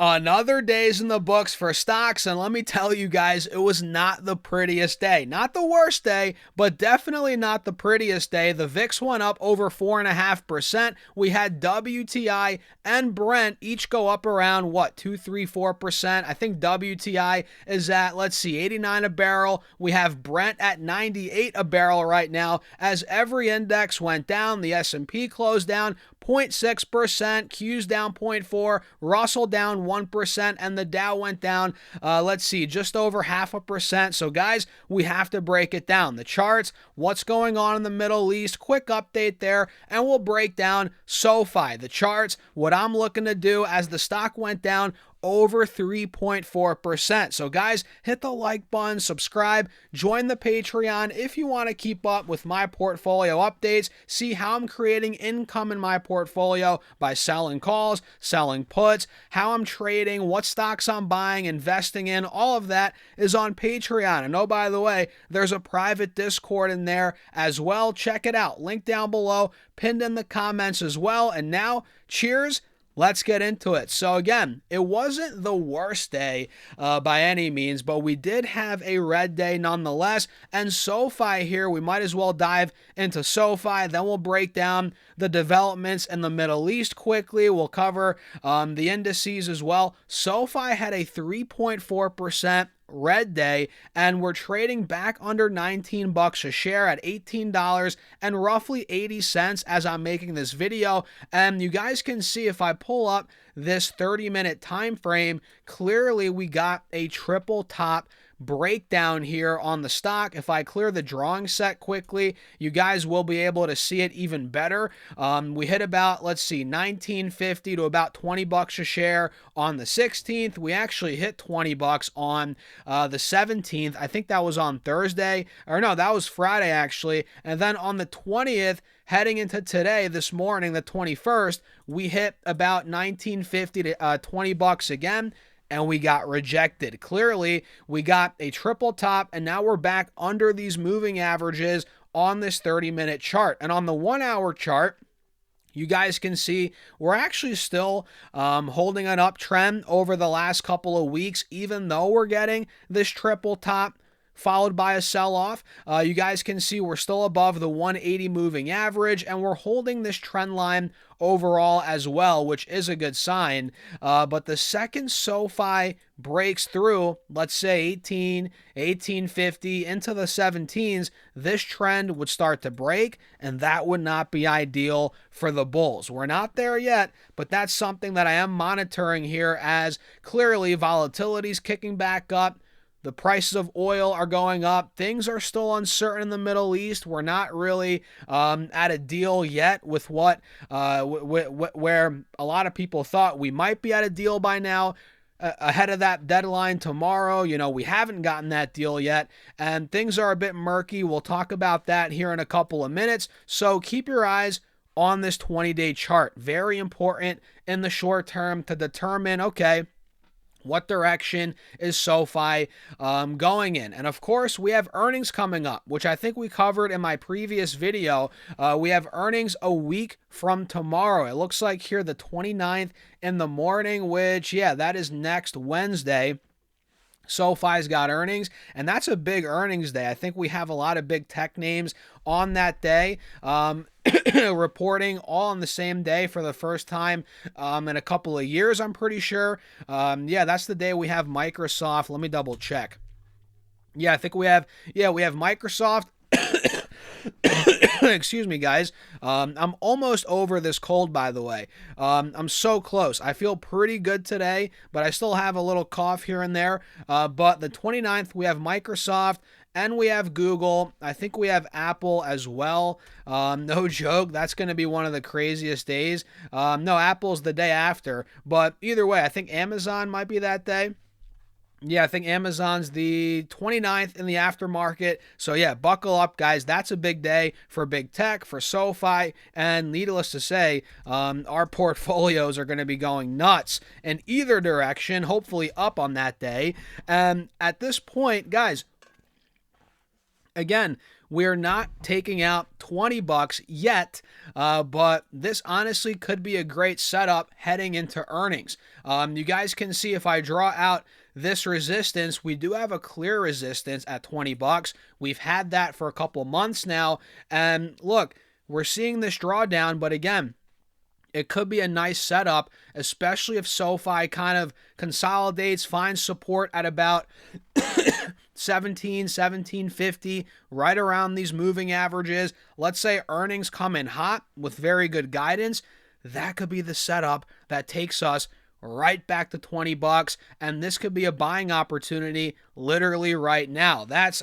Another day's in the books for stocks, and let me tell you guys, it was not the prettiest day. Not the worst day, but definitely not the prettiest day. The VIX went up over 4.5%. We had WTI and Brent each go up around, what, 2, 3, 4%. I think WTI is at, let's see, 89 a barrel. We have Brent at 98 a barrel right now, as every index went down. The S&P closed down 0.6%, Q's down 0.4%, Russell down 1%, and the Dow went down, let's see, just over 0.5%. So guys, we have to break it down. The charts, what's going on in the Middle East, quick update there, and we'll break down Sofi. The charts, what I'm looking to do as the stock went down over 3.4%. So guys, hit the like button, subscribe, join the Patreon if you want to keep up with my portfolio updates, see how I'm creating income in my portfolio by selling calls, selling puts, how I'm trading, what stocks I'm buying, investing in. All of that is on Patreon. And oh, by the way, there's a private Discord in there as well. Check it out. Link down below, pinned in the comments as well. And now, cheers. Let's get into it. So again, it wasn't the worst day by any means, but we did have a red day nonetheless. And Sofi here, we might as well dive into Sofi. Then we'll break down the developments in the Middle East quickly. We'll cover the indices as well. Sofi had a 3.4% red day, and we're trading back under 19 bucks a share at $18 and roughly 80 cents as I'm making this video. And you guys can see, if I pull up this 30-minute time frame, clearly we got a triple top breakdown here on the stock. If I clear the drawing set quickly, you guys will be able to see it even better. We hit about, let's see, 19.50 to about 20 bucks a share on the 16th. We actually hit 20 bucks on the 17th. I think that was on Thursday, or no, that was Friday actually. And then on the 20th, heading into today, this morning, the 21st, we hit about 19.50 to 20 bucks again, and we got rejected. Clearly, we got a triple top, and now we're back under these moving averages on this 30-minute chart. And on the 1-hour chart, you guys can see we're actually still holding an uptrend over the last couple of weeks, even though we're getting this triple top followed by a sell-off. You guys can see we're still above the 180 moving average, and we're holding this trend line overall as well, which is a good sign. But the second Sofi breaks through, let's say 18, 1850 into the 17s, this trend would start to break, and that would not be ideal for the bulls. We're not there yet, but that's something that I am monitoring here, as clearly volatility is kicking back up. The prices of oil are going up. Things are still uncertain in the Middle East. We're not really at a deal yet with what where a lot of people thought we might be at a deal by now. Ahead of that deadline tomorrow, you know, we haven't gotten that deal yet, and things are a bit murky. We'll talk about that here in a couple of minutes. So keep your eyes on this 20-day chart. Very important in the short term to determine, okay, what direction is Sofi going in? And of course, we have earnings coming up, which I think we covered in my previous video. We have earnings a week from tomorrow. It looks like here the 29th in the morning, which, yeah, that is next Wednesday. Sofi's got earnings, and that's a big earnings day. I think we have a lot of big tech names on that day reporting all on the same day for the first time in a couple of years, I'm pretty sure. Yeah, that's the day we have Microsoft. Let me double check. Yeah, I think we have Microsoft. Excuse me, guys. I'm almost over this cold, by the way. I'm so close. I feel pretty good today, but I still have a little cough here and there. But the 29th, we have Microsoft, and we have Google. I think we have Apple as well. No joke. That's going to be one of the craziest days. No, Apple's the day after. But either way, I think Amazon might be that day. Yeah, I think Amazon's the 29th in the aftermarket. So yeah, buckle up, guys. That's a big day for big tech, for Sofi, and needless to say, our portfolios are going to be going nuts in either direction, hopefully up on that day. And at this point, guys, again, we're not taking out 20 bucks yet, but this honestly could be a great setup heading into earnings. You guys can see if I draw out this resistance, we do have a clear resistance at 20 bucks. We've had that for a couple months now, and look, we're seeing this drawdown, but again, it could be a nice setup, especially if SoFi kind of consolidates, finds support at about 1750, right around these moving averages. Let's say earnings come in hot with very good guidance. That could be the setup that takes us right back to 20 bucks, and this could be a buying opportunity literally right now. That's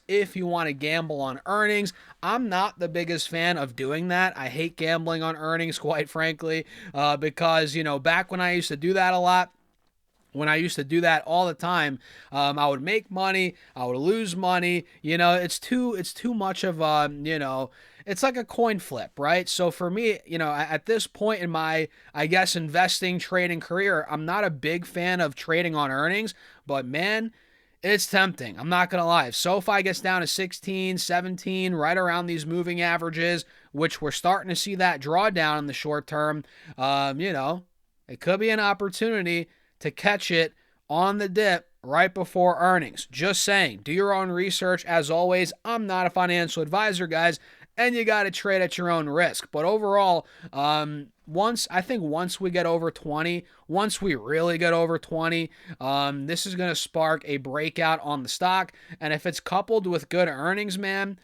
if you want to gamble on earnings. I'm not the biggest fan of doing that. I hate gambling on earnings, quite frankly, because, back when I used to do that a lot, when I used to do that all the time, I would make money, I would lose money. It's too much of it's like a coin flip, right? So for me, at this point in my, I guess, investing, trading career, I'm not a big fan of trading on earnings, but man, it's tempting. I'm not going to lie. If SoFi gets down to 16, 17, right around these moving averages, which we're starting to see that drawdown in the short term, it could be an opportunity to catch it on the dip right before earnings. Just saying, do your own research. As always, I'm not a financial advisor, guys, and you got to trade at your own risk. But overall, once we get over 20, once we really get over 20, this is going to spark a breakout on the stock. And if it's coupled with good earnings, man,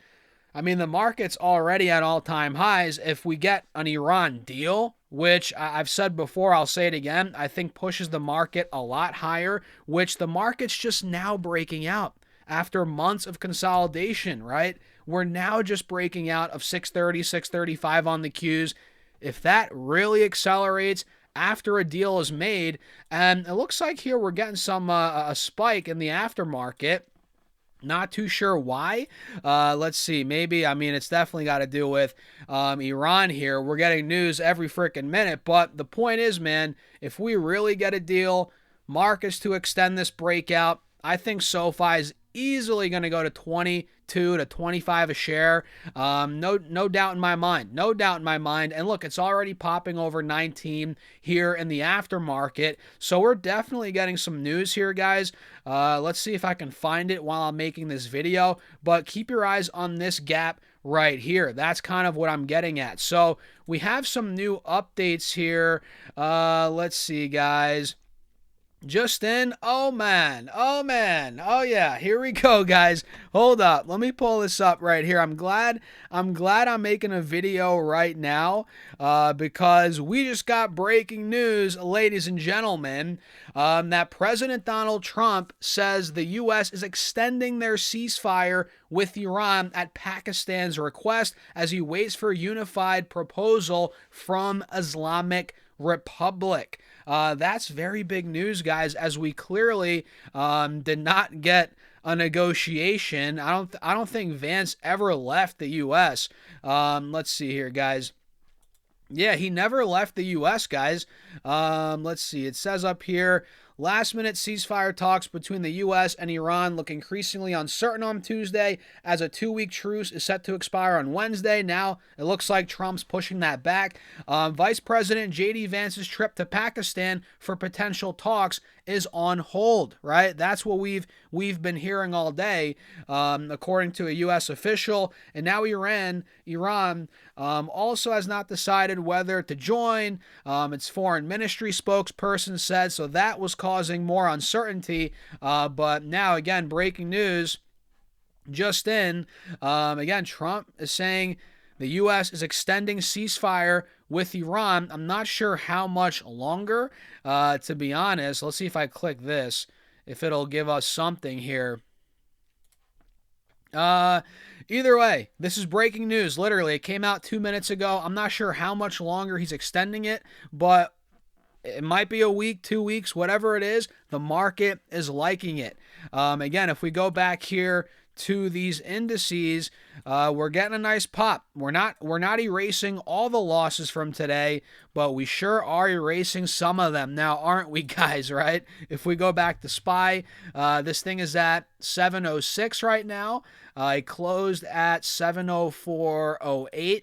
the market's already at all-time highs. If we get an Iran deal, which I've said before, I'll say it again, I think pushes the market a lot higher, which the market's just now breaking out after months of consolidation, right? We're now just breaking out of 630, 635 on the Qs. If that really accelerates after a deal is made, and it looks like here we're getting some a spike in the aftermarket. Not too sure why. Let's see. Maybe, it's definitely got to do with Iran here. We're getting news every freaking minute. But the point is, man, if we really get a deal, markets to extend this breakout, I think SoFi is easily going to go to 22 to 25 a share. No doubt in my mind. No doubt in my mind. And look, it's already popping over 19 here in the aftermarket. So we're definitely getting some news here, guys. Let's see if I can find it while I'm making this video. But keep your eyes on this gap right here. That's kind of what I'm getting at. So we have some new updates here. Let's see, guys. Just in, oh man, oh yeah, here we go, guys. Hold up, let me pull this up right here. I'm glad I'm making a video right now because we just got breaking news, ladies and gentlemen, that President Donald Trump says the U.S. is extending their ceasefire with Iran at Pakistan's request as he waits for a unified proposal from Islamic Republic. That's very big news, guys, as we clearly did not get a negotiation. I don't think Vance ever left the U.S. Let's see here, guys. Yeah, he never left the U.S., guys. Let's see. It says up here, last-minute ceasefire talks between the U.S. and Iran look increasingly uncertain on Tuesday as a 2-week truce is set to expire on Wednesday. Now, it looks like Trump's pushing that back. Vice President J.D. Vance's trip to Pakistan for potential talks is on hold, right? That's what we've been hearing all day, according to a U.S. official. And now Iran also has not decided whether to join. Its foreign ministry spokesperson said, so that was causing more uncertainty. But now, again, breaking news just in. Again, Trump is saying the U.S. is extending ceasefire with Iran. I'm not sure how much longer, to be honest. Let's see if I click this, if it'll give us something here. Either way, this is breaking news. Literally, it came out 2 minutes ago. I'm not sure how much longer he's extending it, but it might be a week, 2 weeks, whatever it is. The market is liking it. Again, if we go back here to these indices, we're getting a nice pop. We're not erasing all the losses from today, but we sure are erasing some of them now, aren't we, guys? Right? If we go back to SPY, this thing is at 706 right now. It closed at 704.08.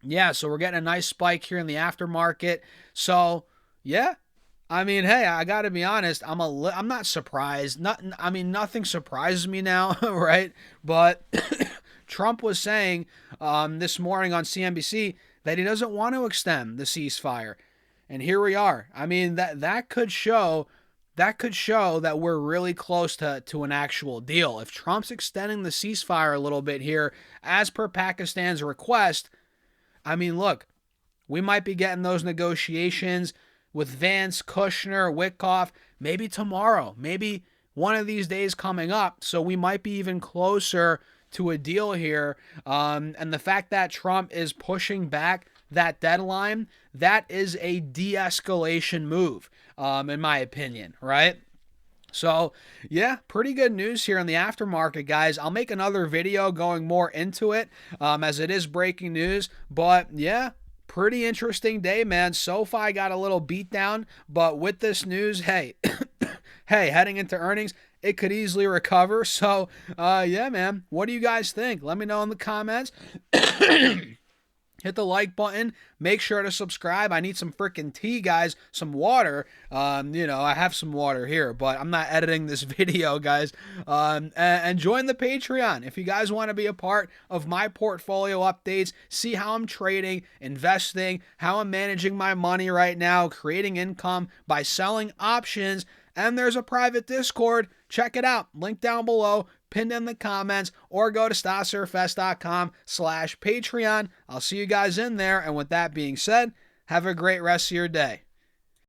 Yeah, so we're getting a nice spike here in the aftermarket. So yeah, I mean, hey, I got to be honest. I'm not surprised. Nothing surprises me now, right? But Trump was saying this morning on CNBC that he doesn't want to extend the ceasefire, and here we are. I mean, that could show that we're really close to an actual deal. If Trump's extending the ceasefire a little bit here, as per Pakistan's request, I mean, look, we might be getting those negotiations with Vance, Kushner, Witkoff, maybe tomorrow, maybe one of these days coming up. So we might be even closer to a deal here. And the fact that Trump is pushing back that deadline, that is a de-escalation move, in my opinion, right? So, yeah, pretty good news here in the aftermarket, guys. I'll make another video going more into it, as it is breaking news. But, yeah, pretty interesting day, man. Sofi got a little beat down, but with this news, hey, hey, heading into earnings, it could easily recover. So, yeah, man, what do you guys think? Let me know in the comments. Hit the like button. Make sure to subscribe. I need some freaking tea, guys. Some water. I have some water here, but I'm not editing this video, guys. And join the Patreon if you guys want to be a part of my portfolio updates. See how I'm trading, investing, how I'm managing my money right now, creating income by selling options. And there's a private Discord. Check it out. Link down below, pinned in the comments, or go to stasurfest.com/Patreon. I'll see you guys in there. And with that being said, have a great rest of your day.